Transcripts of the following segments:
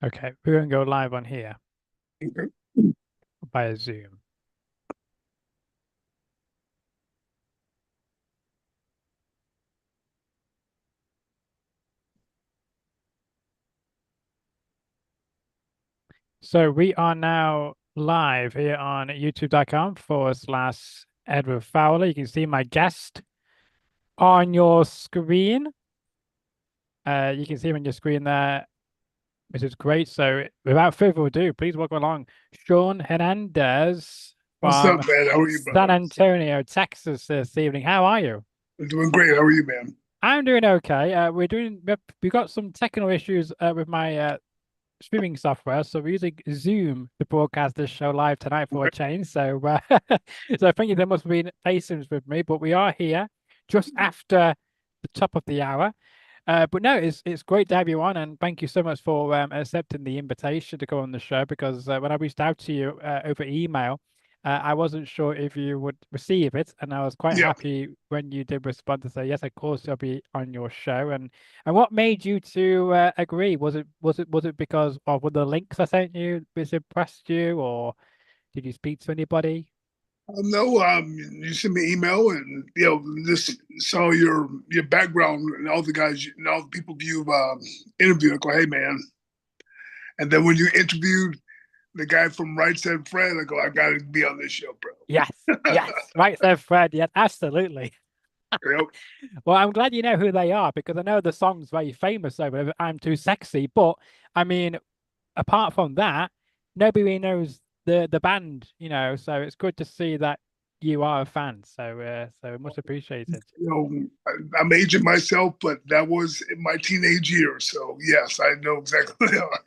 Okay, we're going to go live on here Okay. via Zoom. So we are now live here on youtube.com/Edward Fowler. You can see my guest on your screen. You can see him on your screen there, which is great. So without further ado, please welcome along Shawn Hernandez What's up, from man? How are you, San brother? Antonio, Texas this evening. How are you? I'm doing great. How are you, man? I'm doing okay. We got some technical issues with my streaming software, so we're using Zoom to broadcast this show live tonight for a Okay. change. So I think there must have been patience with me, but we are here just after the top of the hour. But no, it's great to have you on, and thank you so much for accepting the invitation to go on the show. Because when I reached out to you over email, I wasn't sure if you would receive it, and I was quite Yeah. happy when you did respond to say yes, of course, I'll be on your show. And what made you to agree? Was it because of one of the links I sent you which impressed you, or did you speak to anybody? No, you sent me an email and just saw your background and all the guys and all the people you've interviewed. I go, hey, man. And then when you interviewed the guy from Right Said Fred, I go, I got to be on this show, Yes, bro. yes, right there, Fred. Yeah, absolutely. Yep. Well, I'm glad you know who they are because I know the song's very famous over I'm Too Sexy, but I mean, apart from that, nobody really knows the band, so it's good to see that you are a fan. So much appreciated. I'm aging myself, but that was in my teenage years. So yes, I know exactly who they are.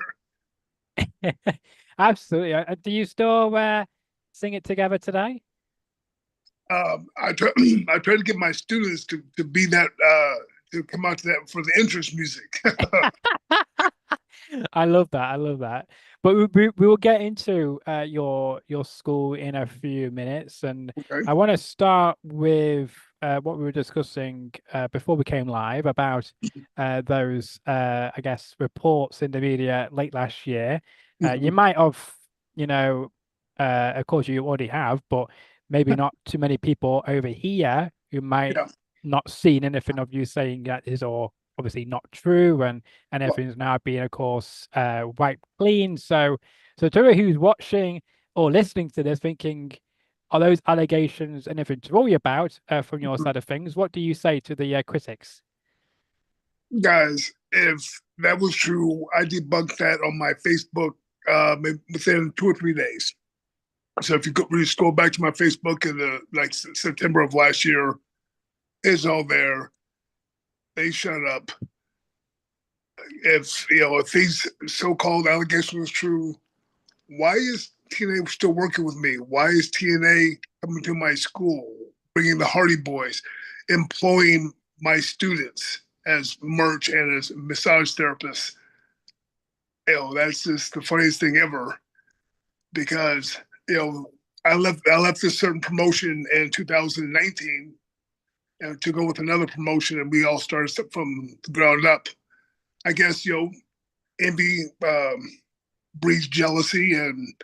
Absolutely. Do you still sing it together today? I try I try to get my students to be that to come out to that for the interest music. I love that. I love that. But we will get into your school in a few minutes, and Okay. I want to start with what we were discussing before we came live about those I guess reports in the media late last year. You Mhm. might have, you know, of course you already have, but maybe not too many people over here who might Yeah. not seen anything of you saying that is all obviously not true and Well, everything's now being, of course, wiped clean. So to anyone who's watching or listening to this, thinking, are those allegations anything to worry about from your mhm. side of things? What do you say to the critics? Guys, if that was true, I debunked that on my Facebook within 2 or 3 days. So if you could really scroll back to my Facebook in the September of last year, it's all there. They shut up. If these so-called allegations was true, why is TNA still working with me? Why is TNA coming to my school, bringing the Hardy Boys, employing my students as merch and as massage therapists? That's just the funniest thing ever because you know I left this certain promotion in 2019 and to go with another promotion, and we all started from the ground up. I guess envy breeds jealousy, and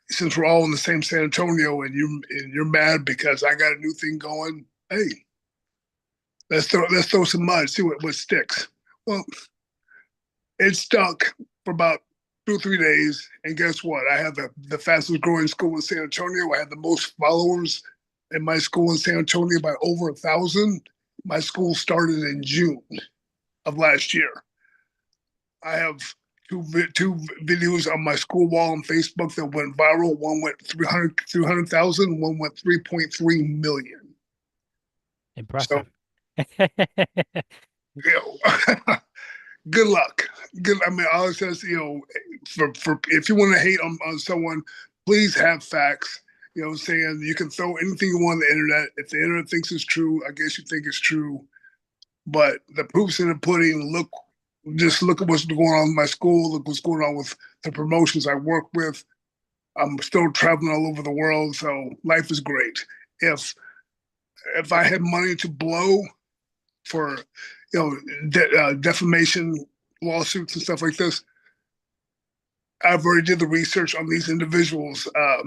since we're all in the same San Antonio, and you're mad because I got a new thing going, hey, let's throw some mud, see what sticks. Well, it stuck for about 2 or 3 days, and guess what? I had the fastest growing school in San Antonio. I had the most followers in my school in San Antonio by over 1,000. My school started in June of last year. I have two videos on my school wall on Facebook that went viral. One went 300,000. One went 3.3 million. So, Impressive. you know, good luck. Good. I mean, all it says, for if you want to hate on someone, please have facts. Saying you can throw anything you want on the internet. If the internet thinks it's true, I guess you think it's true. But the proof's in the pudding. Just look at what's going on in my school. Look what's going on with the promotions I work with. I'm still traveling all over the world, so life is great. If if I had money to blow for defamation lawsuits and stuff like this, I've already did the research on these individuals' Yeah,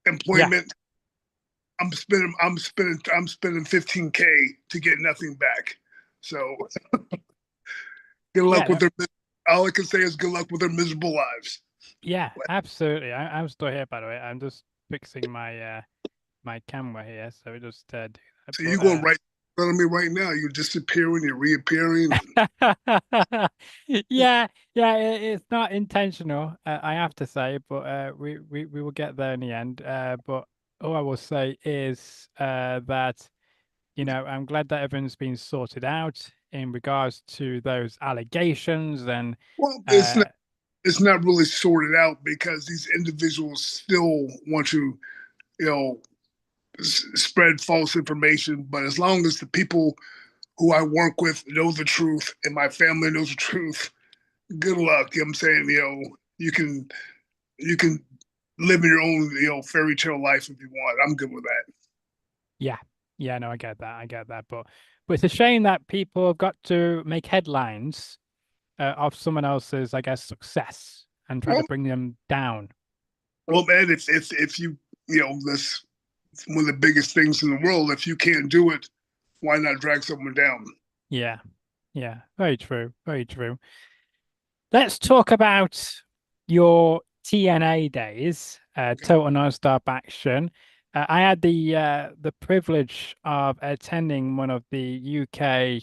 employment. I'm spending 15K to get nothing back. So good yeah, luck with no, their. All I can say is good luck with their miserable lives. yeah, absolutely. I'm still here, by the way. I'm just fixing my my camera here, so we just do that. So you going right in front of me right now. You're disappearing. You're reappearing. Yeah, yeah, it's not intentional, I have to say, but we will get there in the end. But all I will say is that I'm glad that everything's been sorted out in regards to those allegations and Well, uh it's not really sorted out because these individuals still want to, you know, spread false information. But as long as the people who I work with know the truth and my family knows the truth, good luck. You know what I'm saying? You can live in your own, fairy tale life if you want. I'm good with that. yeah, yeah, no, I get that, but it's a shame that people have got to make headlines of someone else's, I guess, success and try to Well, bring them down. well, man, if you that's one of the biggest things in the world. If you can't do it, why not drag someone down? Yeah, yeah, very true, very true. Let's talk about your TNA days, Okay. Total Nonstop Action. I had the privilege of attending one of the UK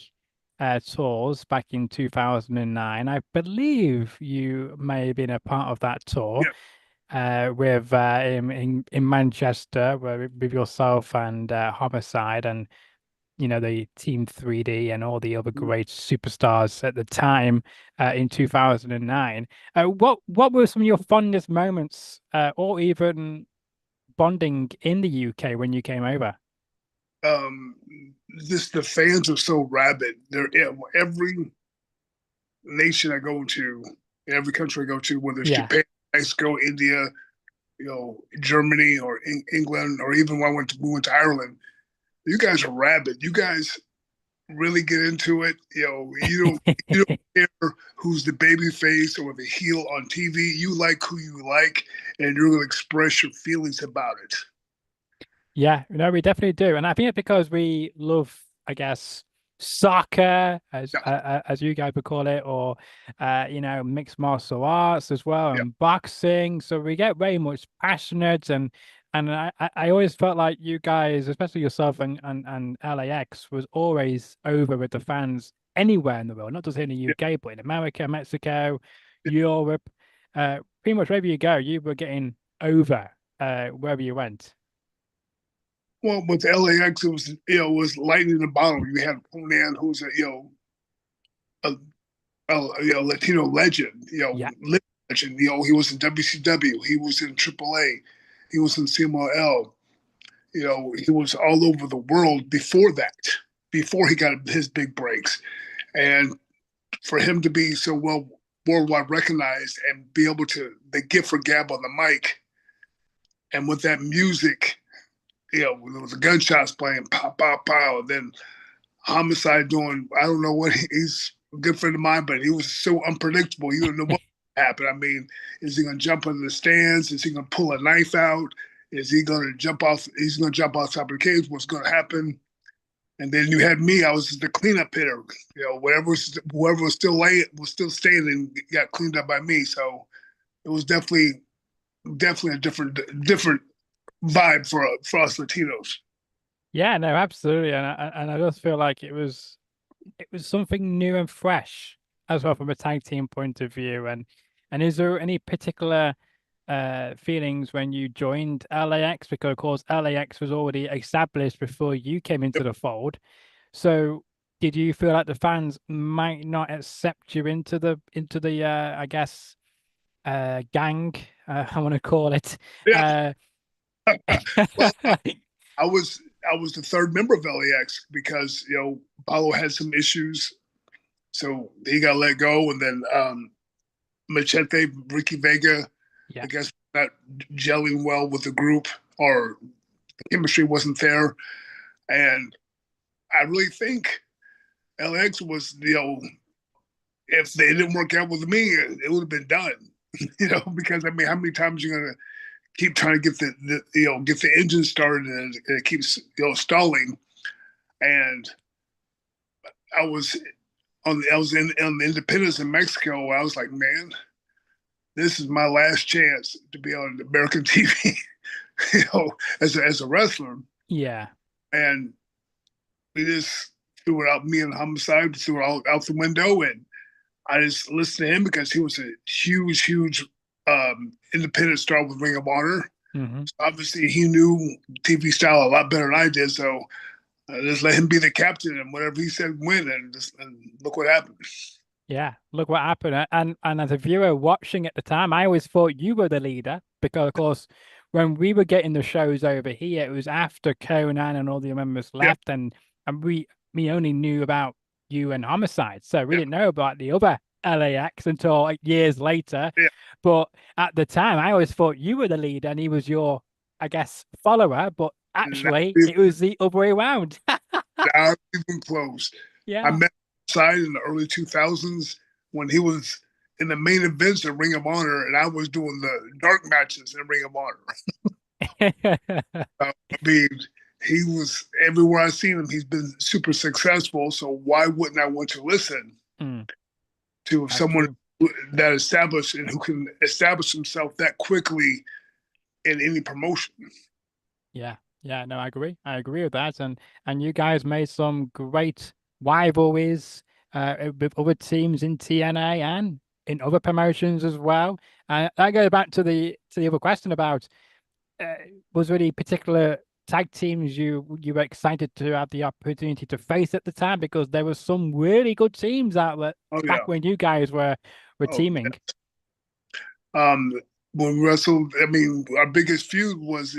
tours back in 2009. I believe you may have been a part of that tour Yeah. with in Manchester with yourself and Homicide and the Team 3D and all the other great superstars at the time in 2009. What were some of your fondest moments or even bonding in the UK when you came over? Um, just the fans are so rabid. They're every nation I go to, every country I go to, whether it's Yeah. Japan, Mexico, India, Germany or England, or even when we went to Ireland, you guys are rabid. You guys really get into it. You don't care who's the baby face or the heel on TV. You like who you like, and you're going to express your feelings about it. Yeah, no, we definitely do, and I think it's because we love, I guess, soccer, Yeah, as you guys would call it, or mixed martial arts as well, yeah. and boxing. So we get very much passionate, and I always felt like you guys, especially yourself and LAX, was always over with the fans anywhere in the world, not just in the Yeah. UK, but in America, Mexico, Europe, pretty much wherever you go, you were getting over wherever you went. Well, with LAX, it was lightning in the bottle. You had Conan, who's a, Latino legend, Yeah. legend. He was in WCW, he was in AAA, he was in CMLL. He was all over the world before that, before he got his big breaks. And for him to be so well worldwide recognized and be able to the gift for gab on the mic and with that music, there was the gunshots playing, pow, pow, pow, and then Homicide doing, I don't know what he's a good friend of mine, but he was so unpredictable. You don't know what happened. I mean, is he going to jump into the stands? Is he going to pull a knife out? Is he going to jump off? He's going to jump off top of the cage. What's going to happen? And then you had me. I was just the cleanup hitter. Whoever was still laying was still standing got cleaned up by me. So it was definitely a different vibe for us Latinos. Yeah, no, absolutely, and I just feel like it was something new and fresh as well from a tag team point of view. And is there any particular feelings when you joined LAX? Because of course LAX was already established before you came into the fold. So did you feel like the fans might not accept you into the I guess gang I want to call it Yeah. uh Well, I was the third member of LAX because Paulo had some issues, so he got let go, and then Machete, Ricky Vega, yeah. I guess not gelling well with the group, or the chemistry wasn't there, and I really think LAX was if they didn't work out with me, it would have been done. Because I mean, how many times are you gonna keep trying to get get the engine started and it keeps stalling? And I was I was on the Independence in Mexico. I was like, man, this is my last chance to be on American TV, as a wrestler. Yeah. And we just threw it out. Me and Homicide threw it all out the window, and I just listened to him because he was a huge independent star with Ring of Honor. Hmm. So obviously, he knew TV style a lot better than I did. So just let him be the captain, and whatever he said, win, and look what happened. Yeah, look what happened. And as a viewer watching at the time, I always thought you were the leader because, of course, when we were getting the shows over here, it was after Conan and all the members Yeah, left, and we only knew about you and Homicide, so we yeah, didn't know about the other LAX until like years later. yeah. But at the time, I always thought you were the leader and he was your, I guess, follower. But Not actually, even, it was the other way around. not even close. I Yeah. met Side in the early 2000s when he was in the main events of Ring of Honor, and I was doing the dark matches in Ring of Honor. I mean, he was everywhere I've seen him. He's been super successful. So why wouldn't I want to listen Mm, to that's someone true. that established and who can establish himself that quickly in any promotion? Yeah, yeah, no, I agree with that. And you guys made some great rivalries with other teams in TNA and in other promotions as well. And that goes back to the other question about uh, was there any particular tag teams you were excited to have the opportunity to face at the time? Because there were some really good teams out there Oh back yeah, when you guys were oh teaming. um, when we wrestled. I mean, our biggest feud was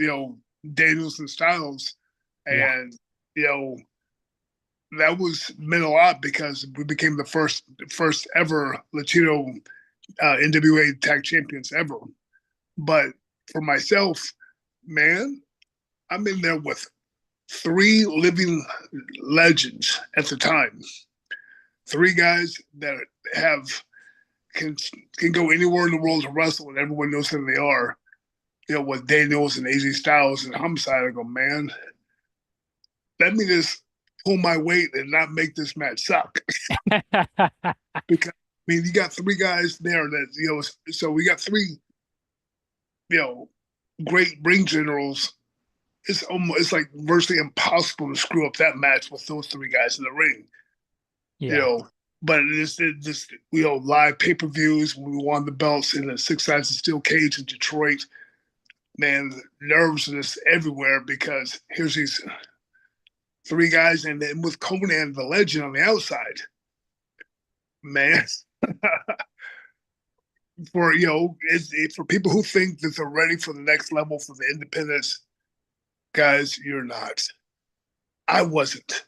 Daniels and Styles, Yeah, and you know that was meant a lot because we became the first ever Latino NWA tag champions ever. But for myself, man, I'm in there with three living legends at the time. Three guys that have can can go anywhere in the world to wrestle, and everyone knows who they are. With Daniels and AJ Styles and Homicide, I go, man, let me just pull my weight and not make this match suck. Because I mean, you got three guys there that so we got three, you know, great ring generals. It's like virtually impossible to screw up that match with those three guys in the ring. You yeah, know, but it just live pay per views. We won the belts in the Six Sides of Steel Cage in Detroit. Man, nervousness everywhere because here's these three guys, and then with Conan the Legend on the outside, man. For people who think that they're ready for the next level for the independence, guys, you're not. I wasn't.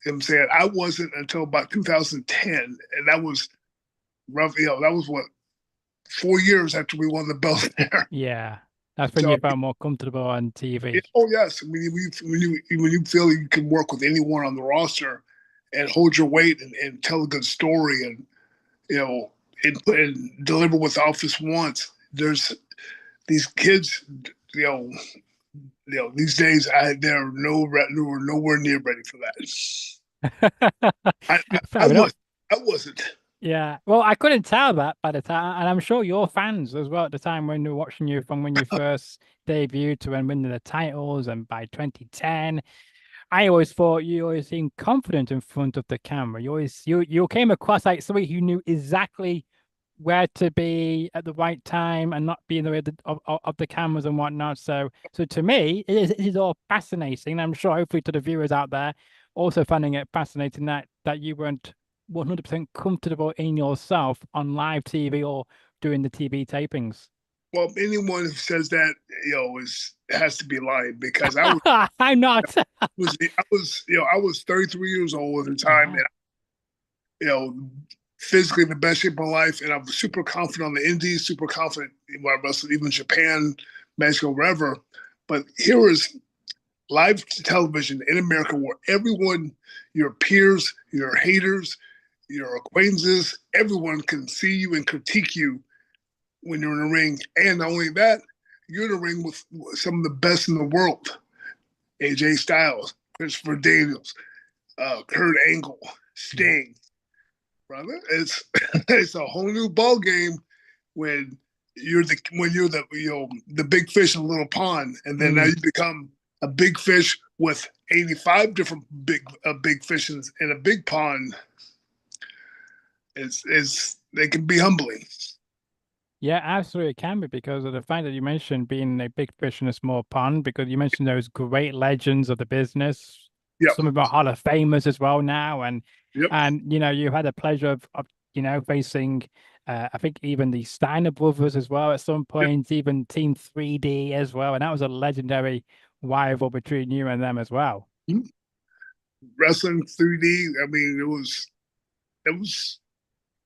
You know what I'm saying? I wasn't until about 2010, and that was rough. That was what 4 years after we won the belt there. yeah. That's when So, you felt more comfortable on TV. oh yes, when you feel you can work with anyone on the roster and hold your weight and tell a good story and you know and deliver what the office wants. There's these kids, you know, these days they're nowhere near ready for that. I Fair enough. was I wasn't. Yeah. Well, I couldn't tell that by the time, and I'm sure your fans as well at the time when they were watching you from when you first debuted to when winning the titles, and by 2010, I always thought you always seemed confident in front of the camera. You came across like somebody who knew exactly where to be at the right time and not be in the way of the cameras and whatnot. So to me, it is all fascinating. I'm sure hopefully to the viewers out there also finding it fascinating that you weren't 100% comfortable in yourself on live TV or doing the TV tapings. Well, anyone who says that is has to be lying because I was I'm not. was I was I was 33 years old at the time, Yeah. and you know physically in the best shape of my life, and I was super confident on the indies, super confident when I wrestled even Japan, Mexico, wherever. But here was live television in America where everyone, your peers, your haters, your acquaintances, everyone can see you and critique you when you're in the ring. And not only that, you're in the ring with some of the best in the world. AJ Styles, Christopher Daniels, Kurt Angle, Yeah. Sting. Brother, it's it's a whole new ball game when you're the the big fish in a little pond, and then now Mm. you become a big fish with 85 different big fishes in a big pond. It's they can be humbling. Yeah, absolutely it can be because of the fact that you mentioned being a big fish in a small pond, because you mentioned those great legends of the business, Yep, some of our Hall of Famers as well now, yep, and you had the pleasure of facing I think even the Steiner brothers as well at some yep. point, even Team 3D as well, and that was a legendary rival between you and them as well. Wrestling 3D. I mean, it was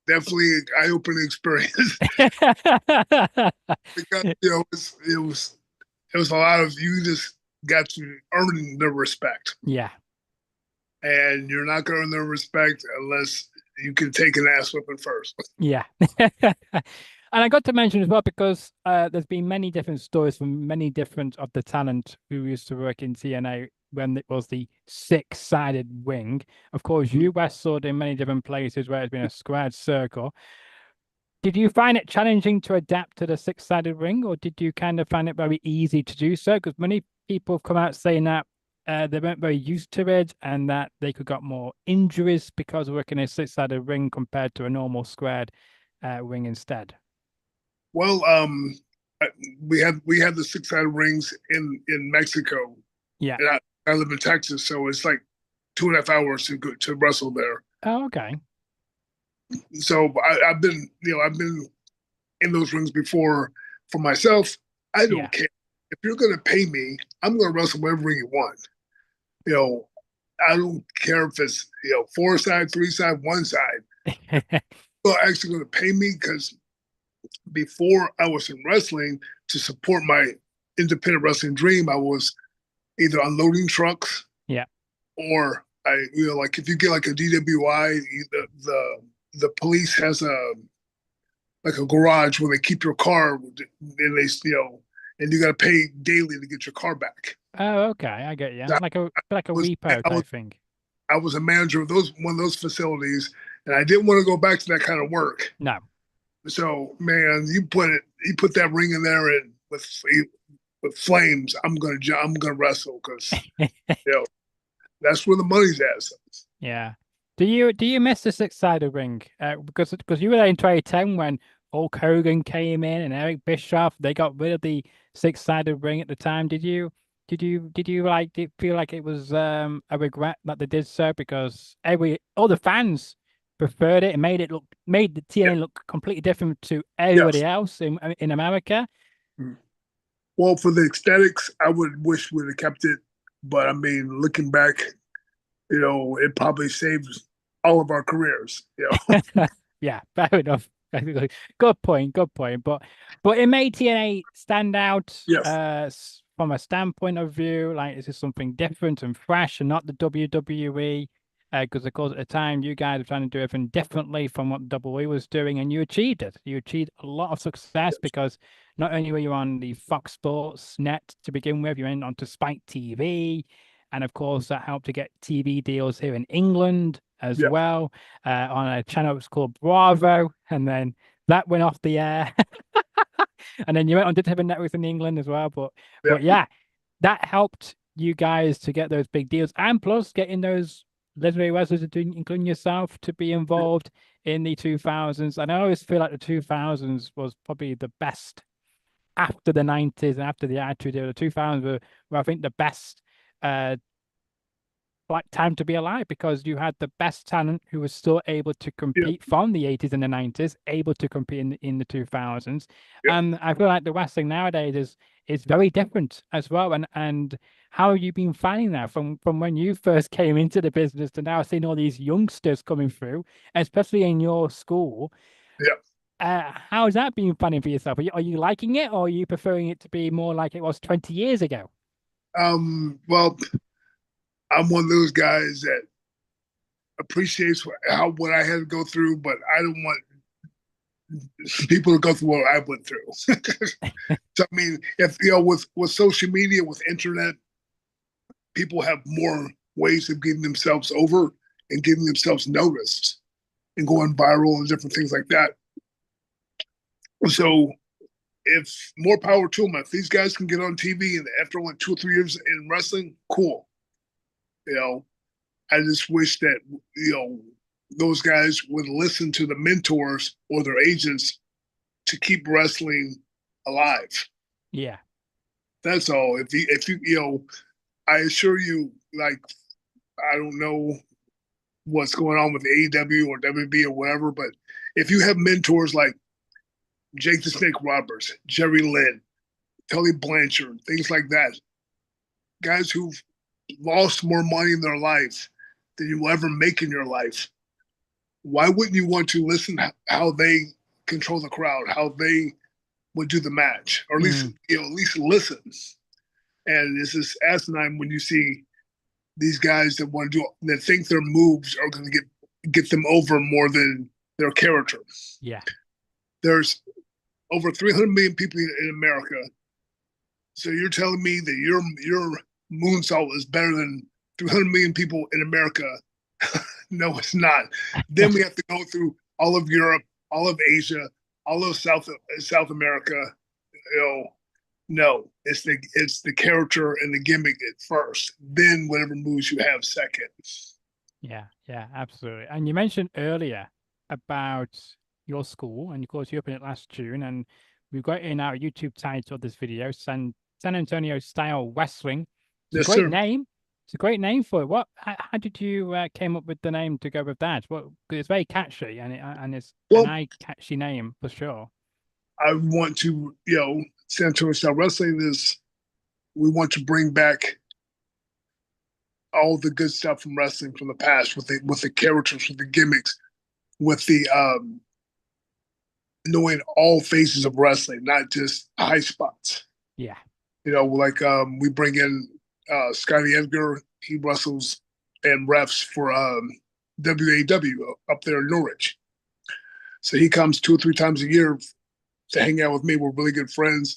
definitely an eye-opening experience because it was a lot of you just got to earn the respect, Yeah. and you're not going to earn the respect unless you can take an ass whipping first. Yeah. And I got to mention as well because there's been many different stories from many different of the talent who used to work in TNA when it was the six-sided ring. Of course, you wrestled in many different places where it's been a squared circle. Did you find it challenging to adapt to the six-sided ring, or did you kind of find it very easy to do so? Because many people have come out saying that they weren't very used to it and that they could get more injuries because of working a six-sided ring compared to a normal squared ring instead. Well, we had the six-sided rings in Mexico, Yeah. and I live in Texas, so it's like 2.5 hours to go to wrestle there. Oh, okay. So I've been in those rings before for myself. I Yeah. don't care if you're going to pay me. I'm going to wrestle whatever ring you want. You know, I don't care if it's four side, three side, one side. You're actually going to pay me because before I was in wrestling to support my independent wrestling dream, I was either unloading trucks Yeah. or like if you get like a DWI, the police has a like a garage where they keep your car and they and you got to pay daily to get your car back. Oh, okay. I get you. I Like a was repo I was type thing. I was a manager of one of those facilities, and I didn't want to go back to that kind of work. No. So man, you put that ring in there and with flames, I'm gonna wrestle because you know that's where the money's at. So, Yeah. Do you miss the six-sided ring? Because you were there in 2010 when Hulk Hogan came in and Eric Bischoff, they got rid of the six-sided ring at the time. Did you like did feel like it was a regret that they did so because all the fans preferred it and made the yeah, TNA look completely different to yes. everybody else in America? Mm. Well, for the aesthetics, I would wish we'd have kept it, but I mean, looking back, it probably saves all of our careers. Yeah, fair enough. Good point. Good point. But it made TNA stand out Yes, from a standpoint of view. Like, this is something different and fresh, and not the WWE. Because of course, at the time, you guys were trying to do everything differently from what WWE was doing, and you achieved it. You achieved a lot of success yes, because not only were you on the Fox Sports net to begin with, you went on to Spike TV, and of course, that helped to get TV deals here in England as yeah, well on a channel that was called Bravo, and then that went off the air. And then you went on to different networks in England as well. But yeah, but yeah, that helped you guys to get those big deals, and plus getting those legendary wrestlers, including yourself, to be involved in the 2000s. And I always feel like the 2000s was probably the best after the 90s and after the Attitude Era. The 2000s were I think the best uh like time to be alive because you had the best talent who was still able to yeah, compete from the 80s and the 90s, able to compete in the 2000s. yeah. And I feel like the wrestling nowadays is very different as well. And how have you been finding that from when you first came into the business to now seeing all these youngsters coming through, especially in your school? Yeah. How's that been finding for yourself? Are you liking it, or are you preferring it to be more like it was 20 years ago? Well, I'm one of those guys that appreciates what I had to go through, but I don't want people to go through what I went through. So I mean, if with social media, with internet, people have more ways of getting themselves over and getting themselves noticed and going viral and different things like that. So if more power to them, if these guys can get on TV and after only 2 or 3 years in wrestling, cool. You know, I just wish that those guys would listen to the mentors or their agents to keep wrestling alive. Yeah. That's all. If you I assure you, like, I don't know what's going on with AEW or WB or whatever, but if you have mentors like Jake the Snake Roberts, Jerry Lynn, Tully Blanchard, things like that, guys who've lost more money in their life than you will ever make in your life, why wouldn't you want to listen how they control the crowd, how they would do the match, or at least listen? And it's just asinine when you see these guys that want to do that think their moves are going to get them over more than their character. Yeah. There's over 300 million people in America. So you're telling me that your moonsault is better than 300 million people in America? No, it's not. Then we have to go through all of Europe, all of Asia, all of South America. No, it's the character and the gimmick at first. Then whatever moves you have second. Yeah, absolutely. And you mentioned earlier about your school, and of course you opened it last June, and we've got in our YouTube title of this video, San Antonio Style Wrestling. It's a great name. It's a great name for it. How did you came up with the name to go with that? Well, it's very catchy, and it's an eye-catchy name for sure. I want to, San Antonio Style Wrestling is, we want to bring back all the good stuff from wrestling from the past, with the characters, with the gimmicks, with the knowing all phases of wrestling, not just high spots. Yeah. Like we bring in Scotty Edgar. He wrestles and refs for WAW up there in Norwich. So he comes 2 or 3 times a year to hang out with me. We're really good friends,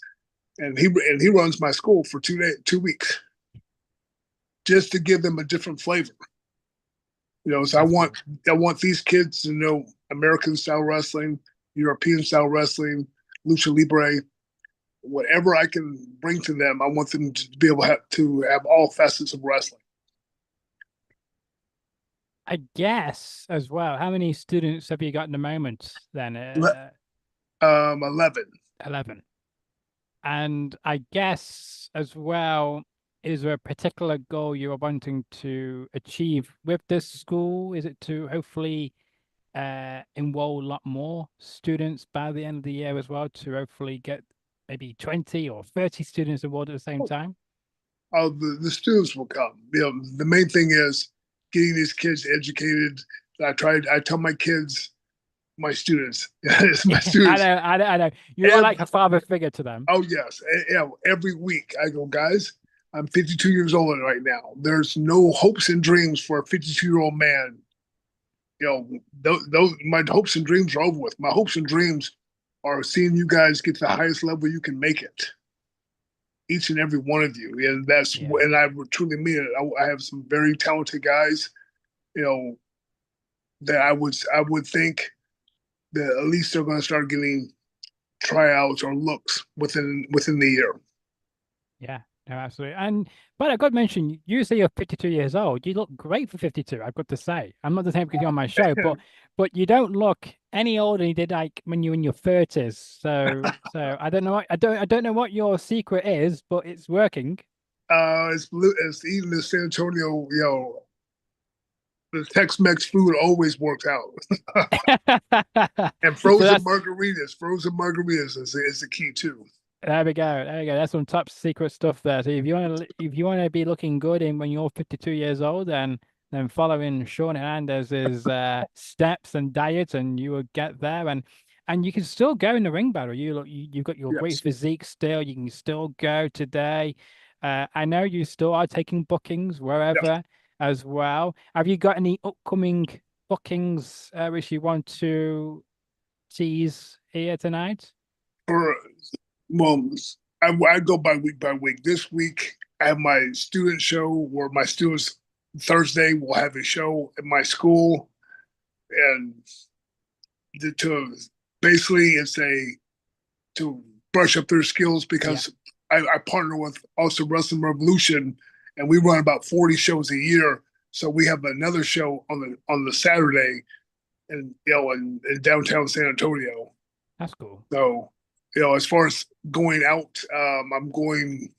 and he runs my school for 2 weeks, just to give them a different flavor. So I want these kids to know American style wrestling, European style wrestling, lucha libre, whatever I can bring to them. I want them to be able to have all facets of wrestling. I guess as well. How many students have you got in the moment then? 11. 11. And I guess as well, is there a particular goal you are wanting to achieve with this school? Is it to hopefully enroll a lot more students by the end of the year as well, to hopefully get maybe 20 or 30 students enrolled at the same time? The students will come. The main thing is getting these kids educated. I tell my kids, my students, my students. I know. You are like a father figure to them. Oh yes, every week I go, guys, I'm 52 years old right now. There's no hopes and dreams for a 52-year-old man. Those my hopes and dreams are over with. My hopes and dreams are seeing you guys get to the highest level you can make it. Each and every one of you, and and I truly mean it. I have some very talented guys, that I would think that at least they're going to start getting tryouts or looks within the year. Yeah, no, absolutely. But I got to mention, you say you're 52 years old. You look great for 52. I've got to say, I'm not the same because you're on my show, but you don't look any older than you did like when you were in your 30s. So I don't know. I don't know what your secret is, but it's working. It's eating the San Antonio, the Tex-Mex food always works out. And frozen margaritas is the key too. There we go. That's some top secret stuff there. So if you want to be looking good when you're 52 years old, then following Shawn Hernandez's steps and diet, and you will get there. And you can still go in the ring battle. You've got your great physique still. You can still go today. I know you still are taking bookings wherever. as well. Have you got any upcoming bookings which you want to tease here tonight? For well, I go by week by week. This week I have my student show where my students Thursday will have a show at my school, and to basically it's a to brush up their skills Yeah, because I partner with also Wrestling Revolution, and we run about 40 shows a year. So we have another show on the Saturday, and in downtown San Antonio. that's cool. So as far as going out, I'm going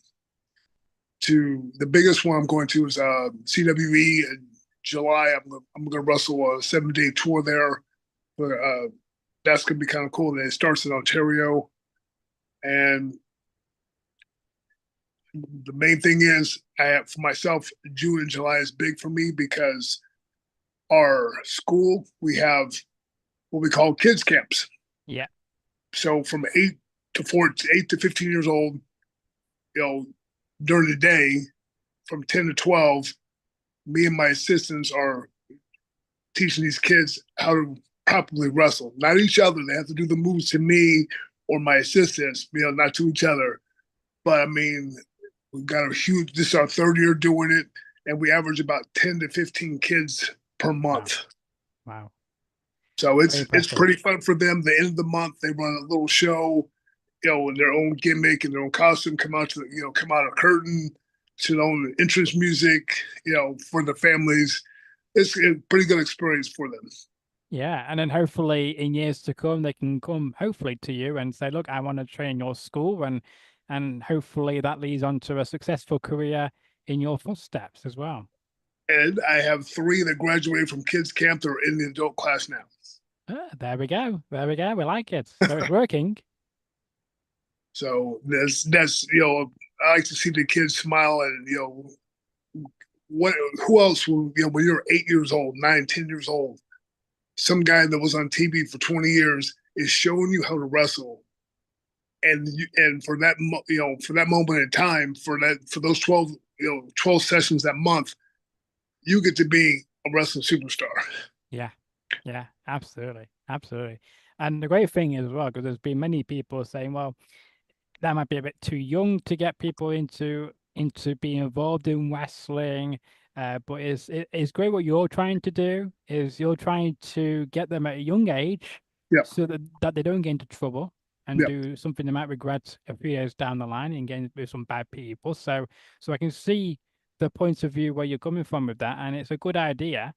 to the biggest one I'm going to is CWE in July. I'm going to wrestle a 7-day tour there. But, that's going to be kind of cool. And it starts in Ontario, and the main thing is, for myself, June and July is big for me because our school, we have what we call kids camps. Yeah, So from 8 to 15 years old, during the day, from 10 to 12, me and my assistants are teaching these kids how to properly wrestle. Not each other. They have to do the moves to me or my assistants, not to each other. But I mean, we've got a huge, this is our third year doing it, and we average about 10 to 15 kids per wow, month. wow, So very it's impressive. pretty fun for them. The end of the month, they run a little show, in their own gimmick and their own costume, come out a curtain to their own entrance music, for the families. It's a pretty good experience for them. Yeah, and then hopefully in years to come, they can come hopefully to you and say, "Look, I want to train your school," and hopefully that leads on to a successful career in your footsteps as well. And I have 3 that graduated from kids camp that are in the adult class now. Ah, there we go. There we go. We like it. So it's working. So that's I like to see the kids smile, and what who else will, when you're 8 years old, 9, 10 years old, some guy that was on TV for 20 years is showing you how to wrestle, and for that for that moment in time, for those 12 sessions that month, you get to be a wrestling superstar. Yeah, yeah, absolutely, absolutely. And the great thing is as well, because there's been many people saying, well, that might be a bit too young to get people into being involved in wrestling. But it's great what you're trying to do is you're trying to get them at a young age Yeah, so that they don't get into trouble and yeah. do something they might regret a few years down the line and get with some bad people. So I can see the point of view where you're coming from with that, and it's a good idea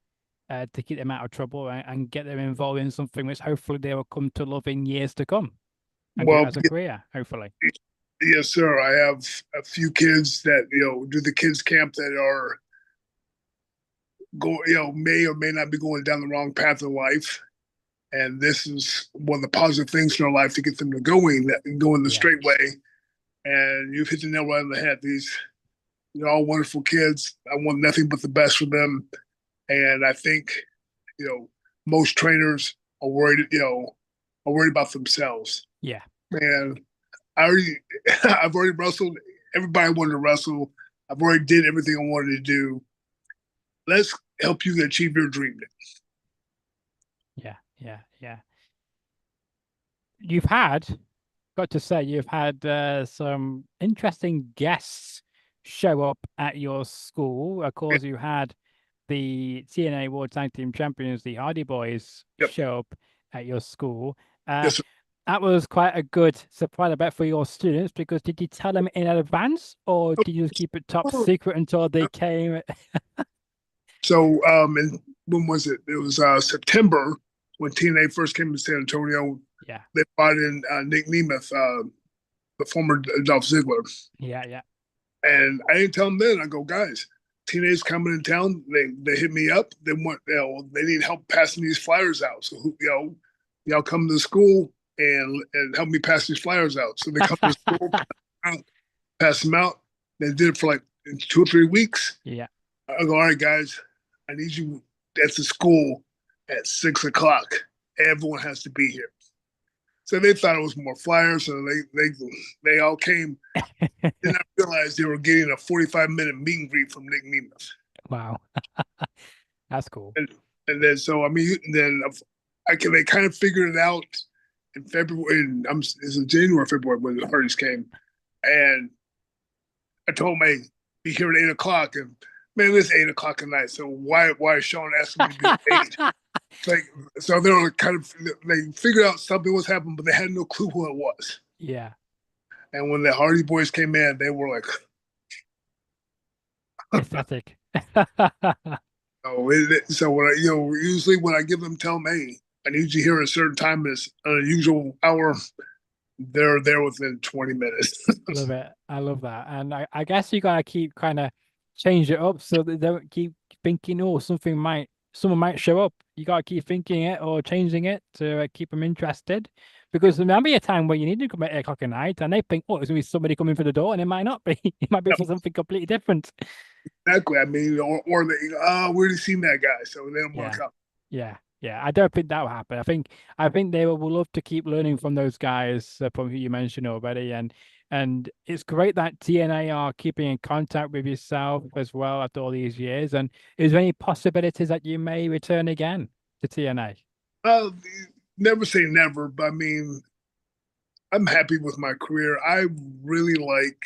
to keep them out of trouble and get them involved in something which hopefully they will come to love in years to come and do it Well, as a career, hopefully. yes, sir. I have a few kids that do the kids camp that are may or may not be going down the wrong path in life, and this is one of the positive things in our life to get them to going the Yeah. straight way. And you've hit the nail right on the head. They're all wonderful kids. I want nothing but the best for them, and I think most trainers are worried about themselves. Yeah. And I've already wrestled everybody I wanted to wrestle. I've already did everything I wanted to do. Let's help you achieve your dream. Yeah. Yeah. Yeah. You've had, got to say, you've had some interesting guests show up at your school. Of course, you had the TNA World Tag Team Champions, the Hardy Boys, Yep. show up at your school. Yes, sir. That was quite a good surprise, I bet, for your students, because did you tell them in advance or did you just keep it top secret until they came? So, and when was it? It was September when TNA first came to San Antonio. Yeah. They brought in Nick Nemeth, the former Dolph Ziggler. Yeah. Yeah. And I didn't tell them then. I go, guys, TNA's coming in town. They hit me up. They want, they need help passing these flyers out. So, y'all come to the school and help me pass these flyers out. So they come to the school, pass them out. They did it for like 2 or 3 weeks. Yeah. I go, all right, guys, I need you at the school at 6 o'clock. Everyone has to be here. So they thought it was more flyers, so they all came. Then I realized they were getting a 45-minute meet and greet from Nick Nemeth. Wow, that's cool. And, and then so I mean, then they kind of figured it out in February. And it's in January, February when the Hardys came, and I told him, "Hey, be here at 8 o'clock." And man, it's 8 o'clock at night. So why is Shawn asking me to be at eight? Like, so they were kind of they figured out something was happening, but they had no clue who it was. Yeah, And when the Hardy Boys came in, they were like, aesthetic. "Oh!" So when usually when I give them, tell them, "Hey, I need you here at a certain time. It's an unusual hour." They're there within 20 minutes. Love it. I love that. And I guess you gotta keep kind of change it up so they don't keep thinking, oh, someone might show up. You gotta keep thinking it or changing it to keep them interested. Because there might be a time where you need to come at 8 o'clock at night and they think, oh, there's gonna be somebody coming through the door, and it might not be. It might be for something completely different. Exactly. I mean, or they, we already seen that guy, so they don't want to Yeah. come. Yeah, yeah. I don't think that will happen. I think they will love to keep learning from those guys from who you mentioned already, and it's great that TNA are keeping in contact with yourself as well after all these years. And is there any possibilities that you may return again to TNA? Uh, Never say never, but I mean, I'm happy with my career. I really like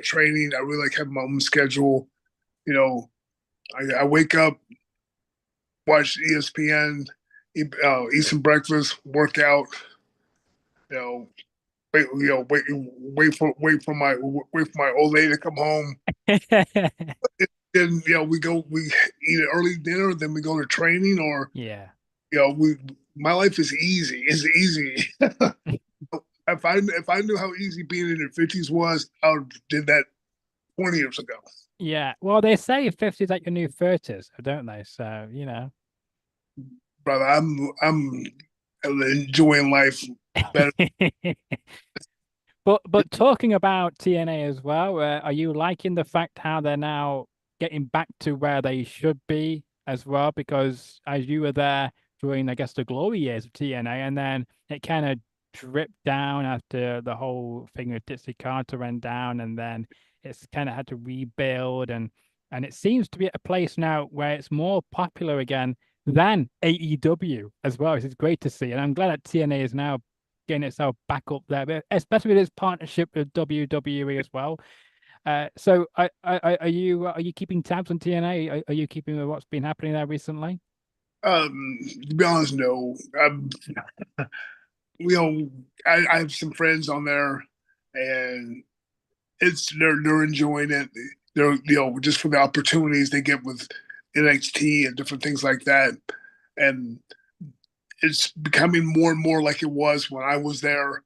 training. I really like having my own schedule. You know, I wake up, watch ESPN, eat some breakfast, work out. You know, wait for my old lady to come home. Then we eat an early dinner, then we go to training, or Yeah. we my life is easy. It's easy. If I knew how easy being in your 50s was, I would have did that 20 years ago. Yeah. Well, they say 50's like your new 30's, don't they? So, Brother, I'm enjoying life better. But talking about TNA as well, are you liking the fact how they're now getting back to where they should be as well? Because as you were there during, I guess, the glory years of TNA, and then it kind of dripped down after the whole thing with Dixie Carter went down, and then it's kind of had to rebuild, and it seems to be at a place now where it's more popular again than AEW as well. It's great to see, and I'm glad that TNA is now getting itself back up there, but especially with its partnership with WWE as well. So are you keeping tabs on TNA? Are you keeping with what's been happening there recently? To be honest, no. You know, I have some friends on there, and they're enjoying it. They're just for the opportunities they get with NXT and different things like that, and it's becoming more and more like it was when I was there.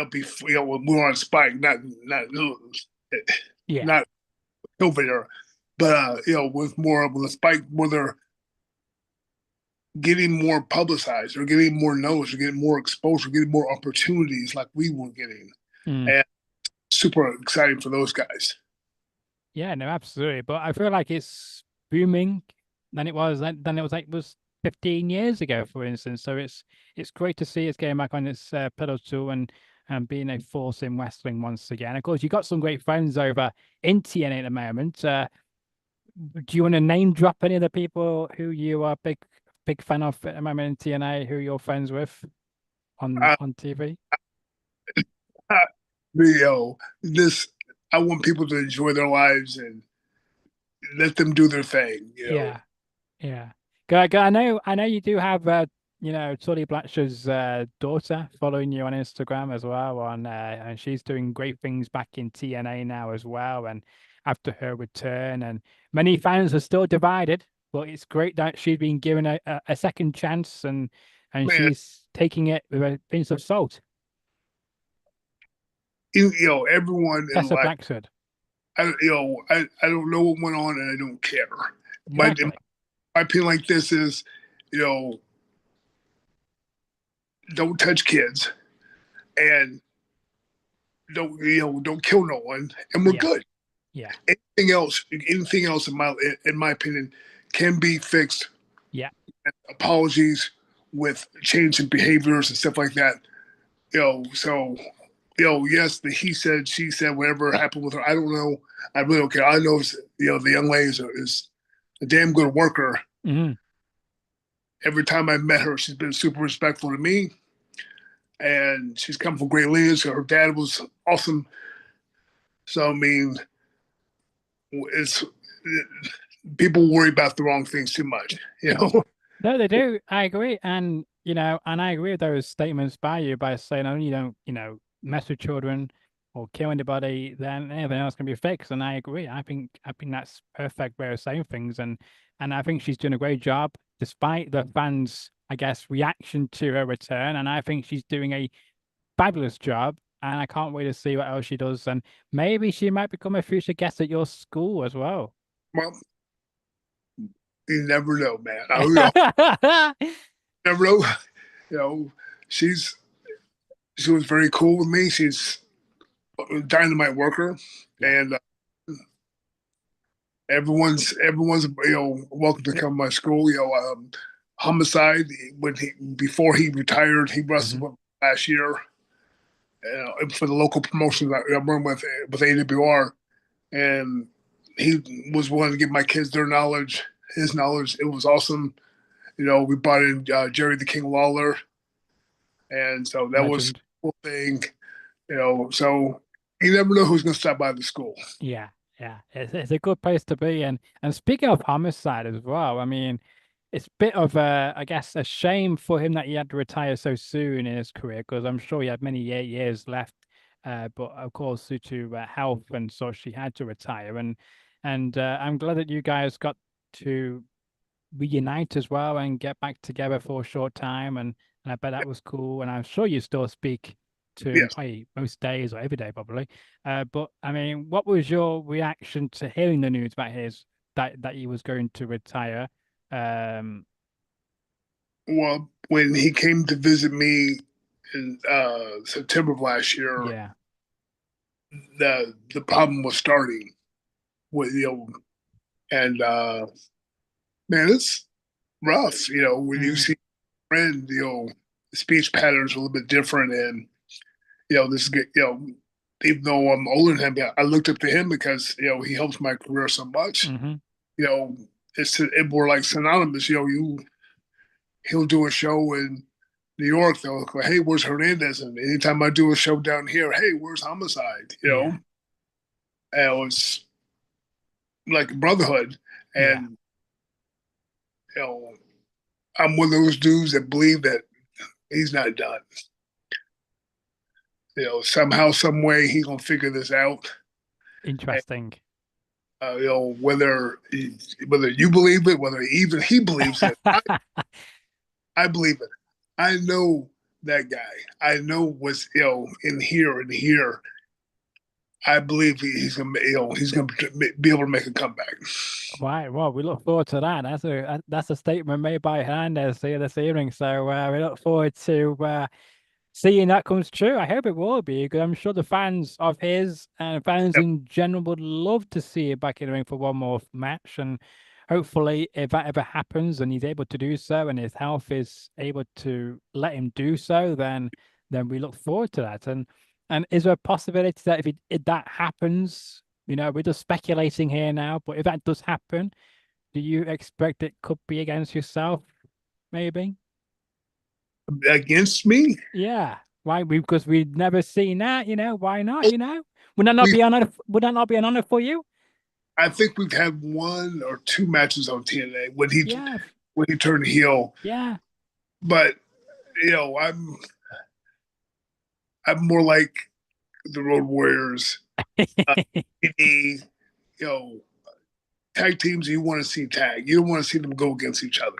Before when we were on Spike, Yeah, not COVID era, but with more with a Spike where they're getting more publicized, or getting more noticed, or getting more exposure, getting more opportunities like we were getting, mm. and super exciting for those guys. Yeah, no, absolutely. But I feel like it's booming than it was like was 15 years ago, for instance. So it's great to see it's getting back on its pedestal and being a force in wrestling once again. Of course, you got some great friends over in TNA at the moment. Do you want to name drop any of the people who you are big fan of at the moment in TNA, who you're friends with I, on TV? I, this I want people to enjoy their lives and let them do their thing. Yeah, yeah. I know you do have Tully Blatcher's daughter following you on Instagram as well, and she's doing great things back in TNA now as well. And after her return, and many fans are still divided, but it's great that she's been given a second chance, and Man, she's taking it with a pinch of salt. everyone in Tessa life. Blackford. I don't know what went on, and I don't care. Exactly. My opinion like this is, you know, don't touch kids, and don't kill no one, and we're Yeah. good. Yeah. Anything else in my opinion can be fixed. Yeah. Apologies with change in behaviors and stuff like that. So yes, the he said, she said, whatever happened with her, I don't know. I really don't care. I know, the young lady is a damn good worker. Hmm. Every time I met her, she's been super respectful to me, and she's come from great lineage. Her dad was awesome. So I mean, it's people worry about the wrong things too much, you know. No, they do. I agree. And, and I agree with those statements by you by saying, oh, you don't, mess with children or kill anybody, then everything else can be fixed. And I agree. I think that's perfect way of saying things. And I think she's doing a great job despite the fans, I guess, reaction to her return. And I think she's doing a fabulous job. And I can't wait to see what else she does. And maybe she might become a future guest at your school as well. Well, you never know, man. I never know. You know, she's she was very cool with me. She's a dynamite worker, Yeah. and everyone's welcome to come to my school. Homicide, when he before he retired, he Hmm. wrestled last year for the local promotions I run with AWR, and he was willing to give my kids their knowledge, his knowledge. It was awesome. We brought in Jerry the King Lawler, and so that was a Legend. cool thing. So you never know who's going to stop by the school. Yeah, yeah, it's a good place to be. And speaking of homicide as well, I mean, it's a bit of a, I guess, a shame for him that he had to retire so soon in his career because I'm sure he had many years left. But of course, due to health and such, he had to retire. And I'm glad that you guys got to reunite as well and get back together for a short time. And I bet that was cool. And I'm sure you still speak to him Yes. probably most days or every day, probably. But I mean, what was your reaction to hearing the news about his that he was going to retire? Um, Well, when he came to visit me in September of last year, yeah. the problem was starting with and man, it's rough. When you Mm, see a friend, speech patterns are a little bit different, and this even though I'm older than him, I looked up to him because he helps my career so much. hmm. You know, we're like synonymous. He'll do a show in New York. They'll go, "Hey, where's Hernandez?" And anytime I do a show down here, "Hey, where's Homicide?" Yeah. And it was like a brotherhood. Yeah. And you know, I'm one of those dudes that believe that he's not done. Somehow, some way, he's gonna figure this out. And, Interesting. whether you believe it, whether even he believes it, I believe it. I know that guy. I know what's in here and here. I believe he's gonna be able to make a comeback. Right. Well, we look forward to that. That's a statement made by Hernandez here this evening. So we look forward to seeing that comes true. I hope it will be because I'm sure the fans of his and fans Yep. in general would love to see him back in the ring for one more match. And hopefully, if that ever happens and he's able to do so, and his health is able to let him do so, then we look forward to that. And is there a possibility that if that happens, we're just speculating here now, but if that does happen, do you expect it could be against yourself, maybe? Against me, Yeah. Why? Because we've never seen that, why not, Would that not we be an honor, would that not be an honor for you? I think we've had one or two matches on TNA Yeah. when he turned heel. Yeah. But I'm more like the Road Warriors. Uh, you know, tag teams you want to see tag. You don't want to see them go against each other.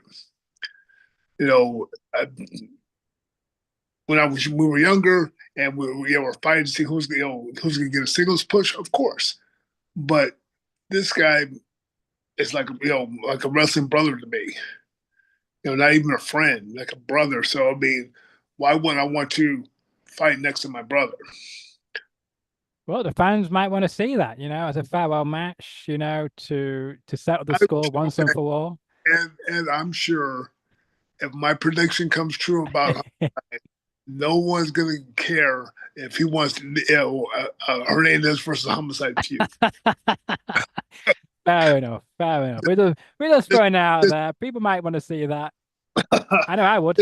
You know, I, we were younger and we were fighting to see who's going to get a singles push, of course. But this guy is like a wrestling brother to me. Not even a friend, like a brother. So I mean, why wouldn't I want to fight next to my brother? Well, the fans might want to see that, as a farewell match, to settle the I, score once and for all. and I'm sure if my prediction comes true about no one's gonna care if he wants to, Hernandez versus Homicide feud. Fair enough. Fair enough. We're just throwing it out there. People might want to see that. I know I would.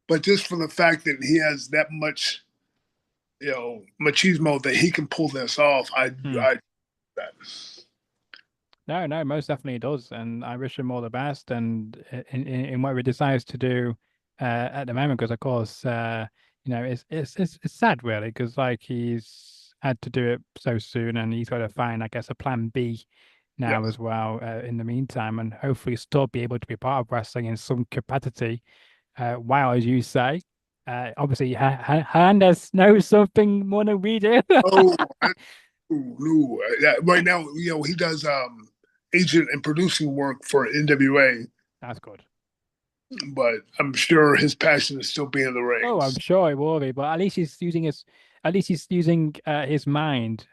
But just for the fact that he has that much, machismo that he can pull this off, Hmm. I that. No, no, most definitely does, and I wish him all the best. And in what he decides to do at the moment, because of course, it's sad really, because like he's had to do it so soon, and he's got to find, I guess, a plan B now Yes. as well. In the meantime, and hopefully still be able to be part of wrestling in some capacity. While, as you say, obviously Hernandez knows something more than we do. Oh, no. Right now, he does agent and producing work for NWA, That's good. but I'm sure his passion is still being in the Oh, I'm rings. sure it will be, but at least he's using his mind,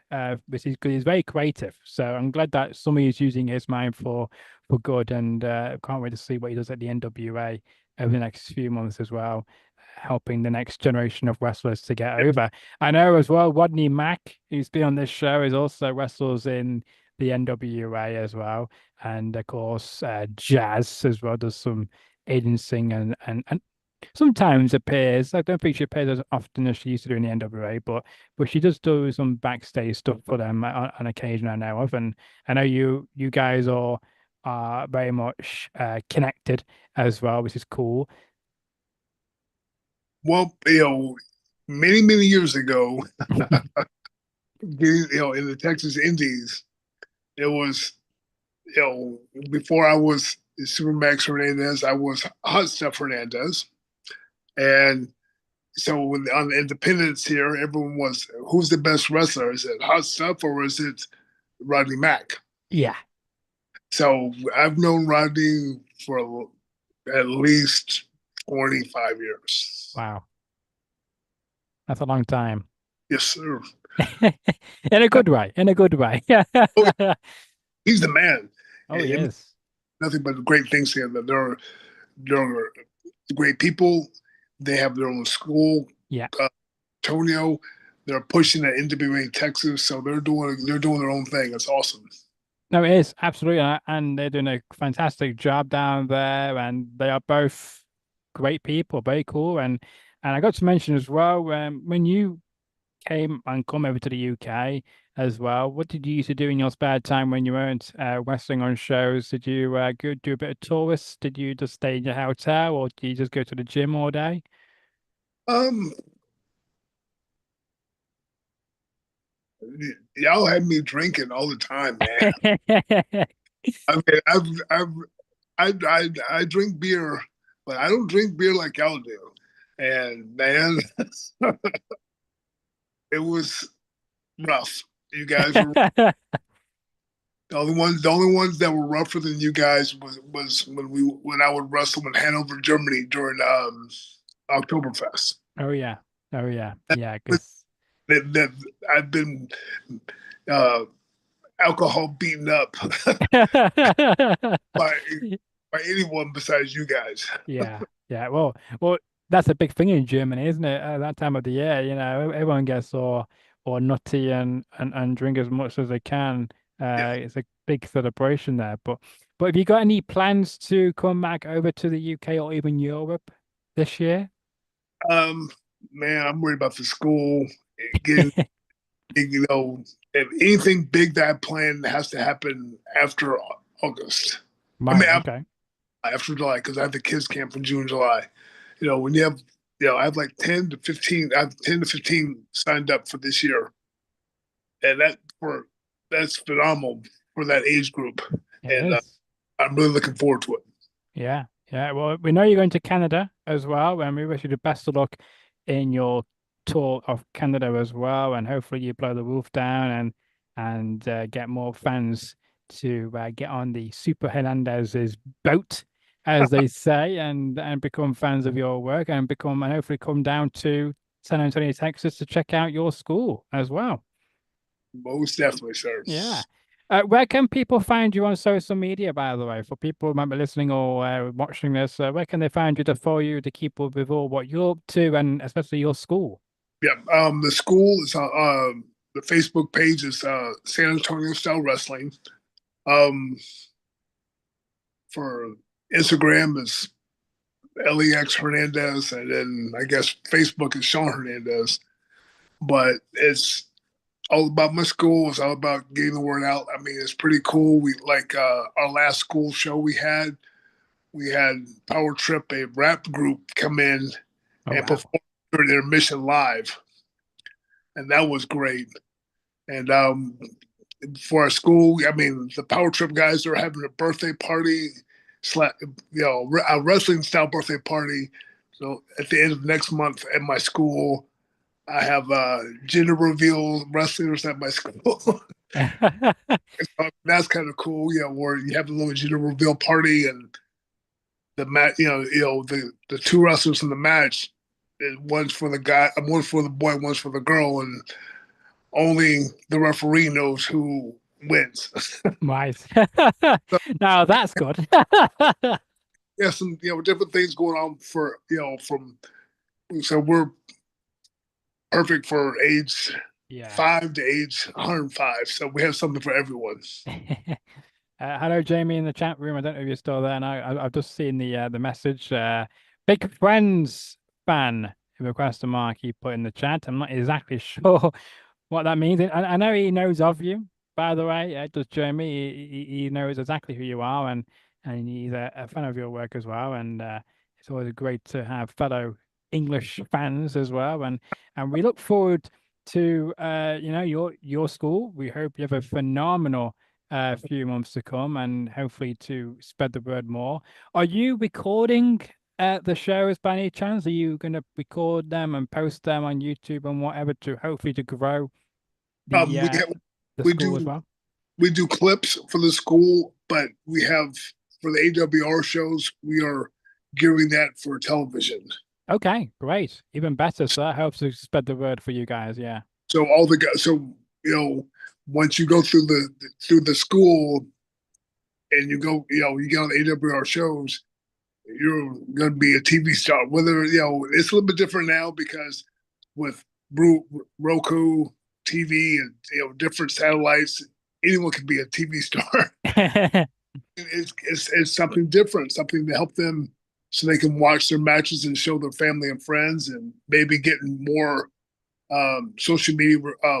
which is good. He's very creative, so I'm glad that somebody is using his mind for good, and can't wait to see what he does at the NWA over the next few months as well, helping the next generation of wrestlers to get over. I know as well, Rodney Mack, who's been on this show, is also wrestles in the NWA as well, and of course, Jazz as well does some agency and sometimes appears. I don't think she appears as often as she used to do in the NWA, but she does do some backstage stuff for them on occasion I know of. And I know you guys are very much connected as well, which is cool. Well, many, many years ago, in the Texas Indies, it was, before I was Supermax Hernandez, I was Hot Stuff Hernandez. And so on the independents here, everyone was, who's the best wrestler? Is it Hot Stuff or is it Rodney Mack? Yeah. So I've known Rodney for at least 25 years. Wow. That's a long time. Yes, sir. In a good way. In a good way. Oh, he's the man. Oh, yes. Nothing but great things here. They're great people. They have their own school. Yeah. Antonio, they're pushing that NWA Texas, so they're doing their own thing. It's awesome. No, it is absolutely, and they're doing a fantastic job down there, and they are both great people, very cool. And I got to mention as well, when you came and come over to the UK as well, what did you used to do in your spare time when you weren't wrestling on shows? Did you go do a bit of tourists? Did you just stay in your hotel, or did you just go to the gym all day? Um, y'all had me drinking all the time, man. I mean, I drink beer, but I don't drink beer like y'all do. And man, it was rough. You guys were the only ones that were rougher than you guys was when I would wrestle in Hanover, Germany during Oktoberfest. Oh yeah, oh yeah, yeah. But Because that I've been uh, alcohol beaten up by by anyone besides you guys. Yeah, yeah. Well, that's a big thing in Germany, isn't it? At that time of the year, everyone gets all nutty and drink as much as they can. Yeah. It's a big celebration there. But have you got any plans to come back over to the UK or even Europe this year? Um, man, I'm worried about the school getting, if anything big that I plan has to happen after August. I Right. mean, Okay. after July, because I have the kids camp in June, July. When you have, I have like 10 to 15, I have 10 to 15 signed up for this year. And that's phenomenal for that age group. It And is. I'm really looking forward to it. Yeah, yeah. Well, we know you're going to Canada as well, and we wish you the best of luck in your tour of Canada as well. And hopefully you blow the roof down and get more fans to get on the Super Hernandez's boat, as they say, and become fans of your work and hopefully come down to San Antonio, Texas to check out your school as well. Most definitely, sir. Yeah. Where can people find you on social media, by the way, for people who might be listening or watching this? Where can they find you to follow you to keep up with all what you're up to and especially your school? Yeah, the school is the Facebook page is San Antonio Style Wrestling. Um, for Instagram is LEX Hernandez, and then I guess Facebook is Shawn Hernandez. But it's all about my school. It's all about getting the word out. I mean, it's pretty cool. We like our last school show we had Power Trip, a rap group, come in Oh, and wow. perform during their mission live, and that was great. And for our school, I mean, the Power Trip guys are having a birthday party, a wrestling style birthday party. So at the end of next month at my school, I have gender reveal wrestlers at my school. That's kind of cool, where you have a little gender reveal party and the match, the two wrestlers in the match, one's for the guy, one's for the boy, one's for the girl, and only the referee knows who wins. Right. So, Now that's good. yeah, some different things going on for from so we're perfect for age Yeah. 5 to age 105. So we have something for everyone. Hello, Jamie, in the chat room. I don't know if you're still there now. I've just seen the message. Big Friends fan request a mark he put in the chat. I'm not exactly sure what that means. I know he knows of you, by the way. Does Jeremy? He knows exactly who you are, and he's a fan of your work as well. And it's always great to have fellow English fans as well. And we look forward to your school. We hope you have a phenomenal few months to come, and hopefully to spread the word more. Are you recording the shows by any chance? Are you going to record them and post them on YouTube and whatever to hopefully to grow the We uh have, the we school as do well? we do clips for the school, but we have for the AWR shows we are gearing that for television. Okay, great. Even better. So that helps to spread the word for you guys. Yeah. So all the guys, so once you go through the school and you go, you get on the AWR shows, you're going to be a TV star. Whether it's a little bit different now because with Roku TV and different satellites, anyone can be a TV star. It's something different, something to help them so they can watch their matches and show their family and friends, and maybe getting more social media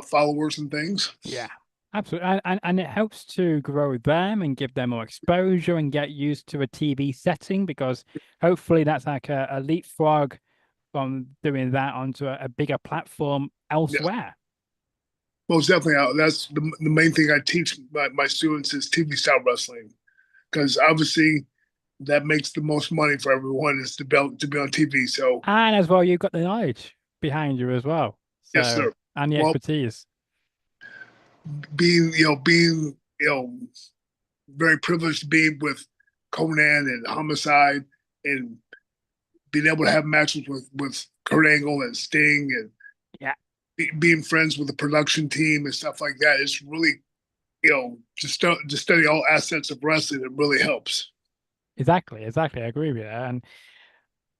followers and things. Yeah, absolutely. And it helps to grow them and give them more exposure and get used to a TV setting because hopefully that's like a leapfrog from doing that onto a bigger platform Yes, elsewhere. most definitely. That's the main thing I teach my students is TV style wrestling because obviously that makes the most money for everyone is to be on TV. So And as well, you've got the knowledge behind you as well. yes, So, sir. and the Well, expertise. being very privileged to be with Conan and Homicide and being able to have matches with Kurt Angle and Sting and Yeah, being friends with the production team and stuff like that. It's really just study all assets of wrestling. It really helps. exactly. Exactly. I agree with that. And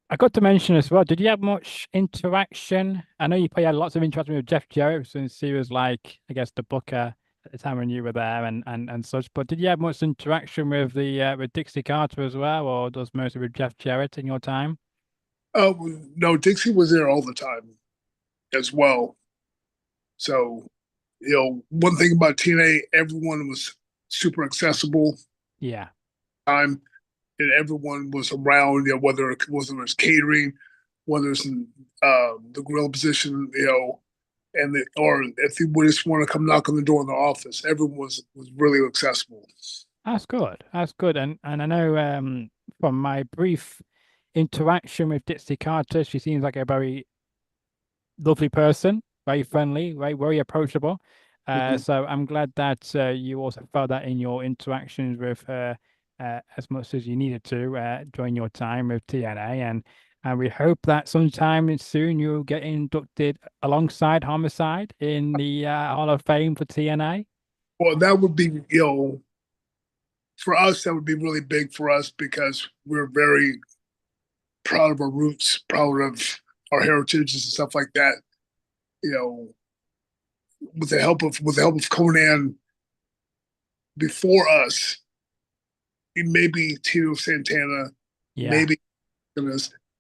I got to mention as well, did you have much interaction? I know you probably had lots of interaction with Jeff Jarrett since he was like, I guess, the booker at the time when you were there and such. But did you have much interaction with Dixie Carter as well, or just mostly with Jeff Jarrett in your time? Oh no, Dixie was there all the time as well. So one thing about TNA, everyone was super accessible Yeah. time, and everyone was around. Whether it's catering, whether it's in, the grill position, or if you would just want to come knock on the door in the office, everyone was really accessible. That's good. That's good. And I know from my brief interaction with Dixie Carter, she seems like a very lovely person, very friendly, very approachable. Mhm. So I'm glad that you also felt that in your interactions with her as much as you needed to during your time with TNA. And we hope that sometime soon you'll get inducted alongside Homicide in the Hall of Fame for TNA. Well, that would be, for us, that would be really big for us because we're very proud of our roots, proud of our heritages and stuff like that. You know, with the help of Conan before us, maybe Tito Santana, Yeah. maybe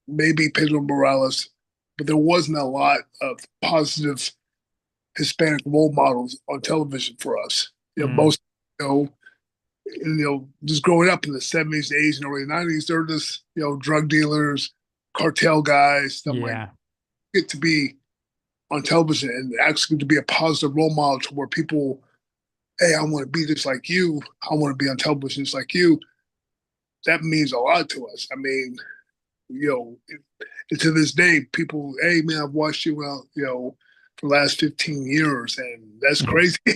maybe Pedro Morales, but there wasn't a lot of positive Hispanic role models on television for us. Mm. Most, you know, just growing up in the 70s, 80s, and early 90s, there were just, drug dealers, cartel guys, stuff like Yeah. get to be on television and actually to be a positive role model to where people, hey, I want to be just like you. I want to be on television just like you. That means a lot to us. I mean, you know, to this day, people, hey man, I've watched you for the last 15 years, and that's crazy. you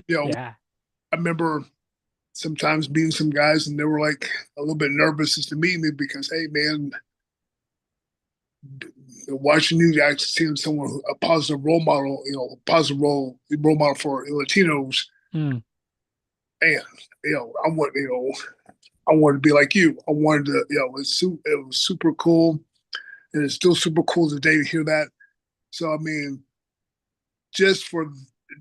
know, Yeah. I remember sometimes meeting some guys and they were like a little bit nervous just to meet me because, hey man, watching you actually seeing someone a positive role model, a positive role model for Latinos, Mm. and I want I wanted to be like you. I wanted to, it was super cool, and it's still super cool today to hear that. So I mean, just for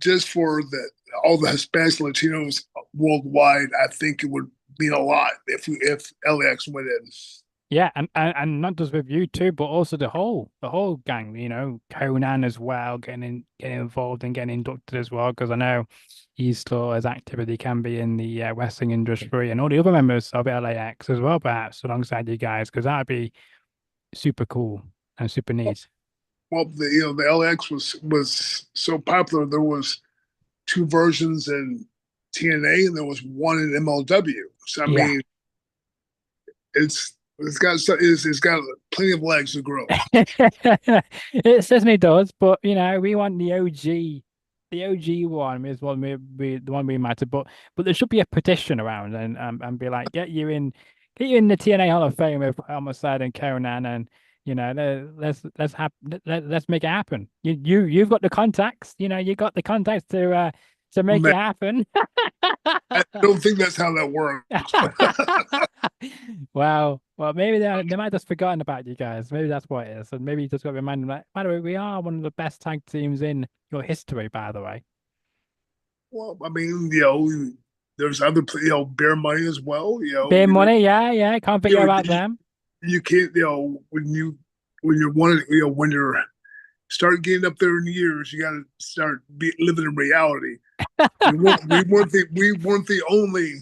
just for the all the Hispanics and Latinos worldwide, I think it would mean a lot if LAX went in. Yeah, and not just with you two, but also the whole gang, Conan as well, getting involved and getting inducted as well, because I know he's still as active as he can be in the wrestling industry, and all the other members of LAX as well, perhaps alongside you guys, because that'd be super cool and super neat. Well, the LAX was so popular. There was two versions in TNA, and there was one in MLW. So I Yeah. mean, it's got plenty of legs to grow. It certainly does, but we want the OG one is one the one we matter. But there should be a petition around and be like, get you in the TNA Hall of Fame with Homicide and Conan, and let's make it happen. You've got the contacts, you got the contacts to make Man, it happen. I don't think that's how that works. Wow. Well, maybe they might have just forgotten about you guys. Maybe that's what it is. And maybe you just got to remind them, like, by the way, we are one of the best tag teams in your history, by the way. Well, I mean, there's other, bear money as well. Beer money, yeah, yeah. Can't forget about You, them. you can't, when you're one, when you're start getting up there in the years, you got to start living in reality. We weren't the only,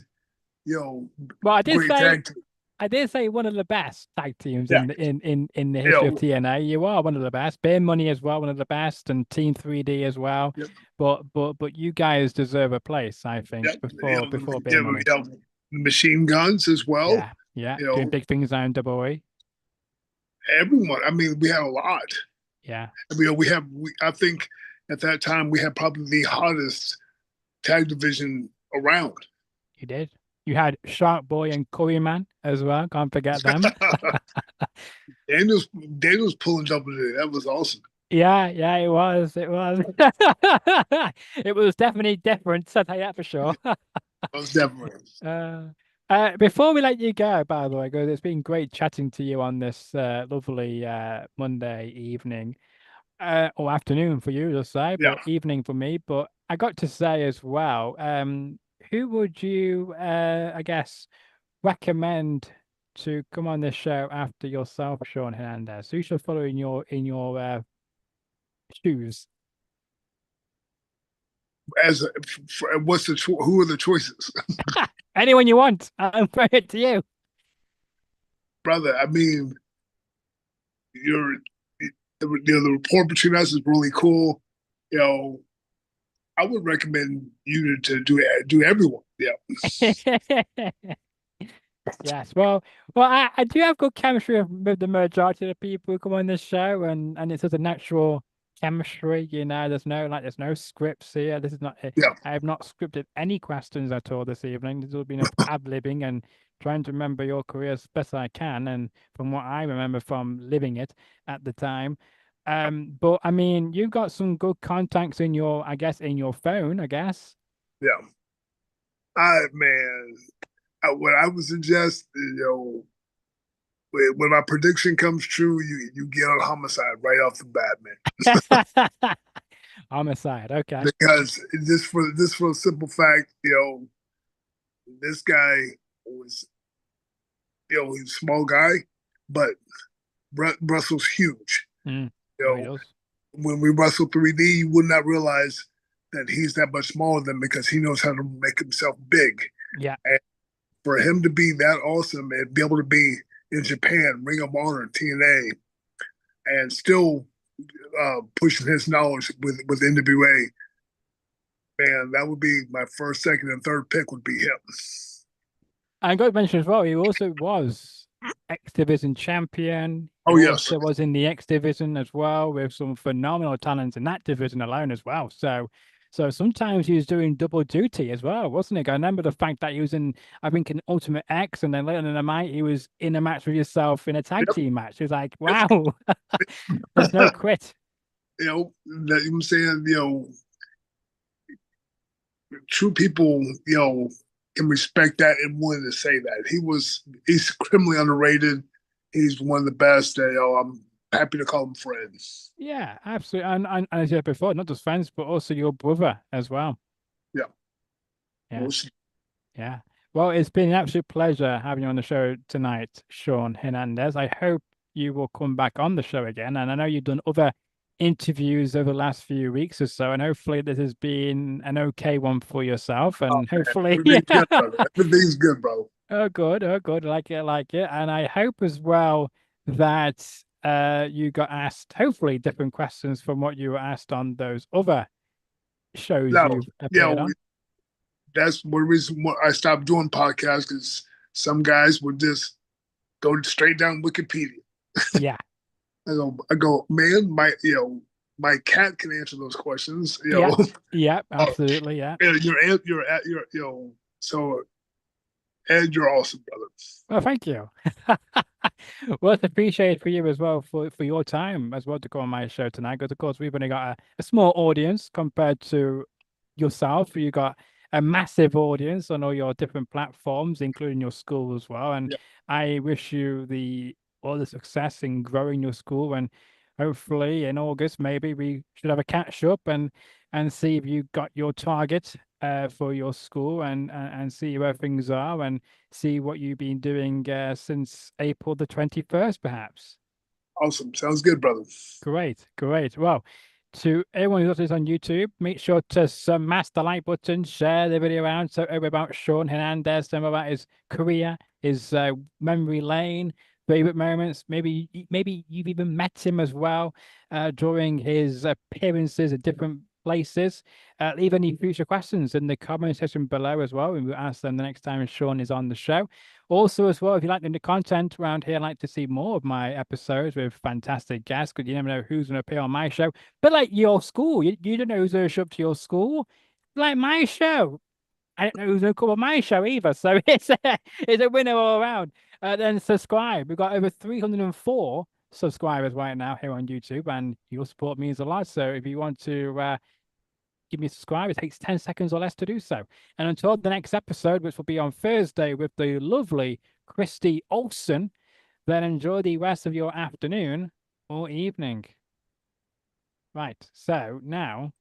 you know, Well, great tag team. I did say one of the best tag teams Yeah, in the you history of know, TNA. You are one of the best. Beer money as well, one of the best, and Team 3D as well. yeah, But you guys deserve a place, I think, yeah, before Beer money. machine guns as well. Yeah, yeah. You Doing know, big things now in WWE. everyone. I mean, we had a lot. Yeah, I mean, I think at that time we had probably the hottest tag division around. you did. You had Shark Boy and Curry Man as well. Can't forget them. Daniel's Daniel's pulling double J. That was awesome. Yeah, yeah, it was. It was. It was definitely different. So I'll tell you that for sure. That was definitely. Uh, before we let you go, by the way, because it's been great chatting to you on this lovely Monday evening, or afternoon for you, to say, Yeah. but evening for me. But I got to say as well, who would you, I guess, recommend to come on this show after yourself, Shawn Hernandez? Who should follow in your shoes? Who are the choices, Anyone you want. I'm throwing it to you. brother? I mean, you're the rapport between us is really cool. You know, I would recommend you to do everyone. Yeah. Yes, well, I do have good chemistry with the majority of the people who come on this show, and it's just a natural chemistry. There's no scripts here. This is not. Yeah. I have not scripted any questions at all this evening. This has been a ad-libbing and trying to remember your career as best I can, and from what I remember from living it at the time. But I mean, you've got some good contacts in your, I guess, in your phone, I guess. Yeah. Man, what I would suggest, when my prediction comes true, you get on homicide right off the bat, man. Homicide. Okay. Because just for a simple fact, this guy was, he's a small guy, but Russell's huge. Mm. You Oh, he know, does. when we wrestle 3D, you would not realize that he's that much smaller than because he knows how to make himself big. Yeah. And for him to be that awesome and be able to be in Japan, Ring of Honor, TNA, and still pushing his knowledge with NWA, man, that would be my first, second, and third pick would be him. I got to mention as well, he also was X Division champion. He Oh yes, also was in the X Division as well, with some phenomenal talents in that division alone as well. So sometimes he was doing double duty as well, wasn't he? I remember the fact that he was in, I think, in Ultimate X, and then later in the night he was in a match with yourself in a tag yep, team match. It was like, yep. wow, there's no quit. I'm saying, true people, can respect that and willing to say that. He's criminally underrated. He's one of the best. I'm happy to call him friends. Yeah, absolutely. And as you said before, not just friends, but also your brother as well. Yeah. Yeah. Most, Yeah. Well, it's been an absolute pleasure having you on the show tonight, Shawn Hernandez. I hope you will come back on the show again. And I know you've done other interviews over the last few weeks or so, and hopefully this has been an okay one for yourself. oh And man, hopefully, yeah. everything's good, brother. Everything's good, bro. Oh, good. Oh, good. Like it, like it. And I hope as well that you got asked, hopefully, different questions from what you were asked on those other shows No, you've appeared yeah, on. that's one reason why I stopped doing podcasts because some guys would just go straight down Wikipedia. Yeah. I go, man, my cat can answer those questions. Yeah. Yeah. Oh, Absolutely. Yeah. so Ed, you're awesome, brother. Well, thank you. Well, it's appreciated for you as well for your time as well to go on my show tonight. Because of course we've only got a small audience compared to yourself. You got a massive audience on all your different platforms, including your school as well. And Yeah, I wish you the all the success in growing your school. And hopefully in August, maybe we should have a catch up and see if you got your target for your school and see where things are and see what you've been doing since April the 21st, perhaps. awesome. Sounds good, brother. Great, great. Well, to everyone who's watching this on YouTube, make sure to smash the like button, share the video around so everybody about Shawn Hernandez, some about his career, his memory lane, favorite moments. Maybe you've even met him as well during his appearances at different places. Leave any future questions in the comment section below as well, and we'll ask them the next time Shawn is on the show. Also, as well, if you like the content around here, I'd like to see more of my episodes with fantastic guests, because you never know who's going to appear on my show. But like your school, you don't know who's going to show up to your school. Like my show, I don't know who's going to come on my show either. So it's a winner all around. Then subscribe. We've got over 304 subscribers right now here on YouTube, and your support means a lot. So if you want to give me a subscribe. It takes 10 seconds or less to do so. And until the next episode, which will be on Thursday with the lovely Christy Olson, then enjoy the rest of your afternoon or evening. Right. So now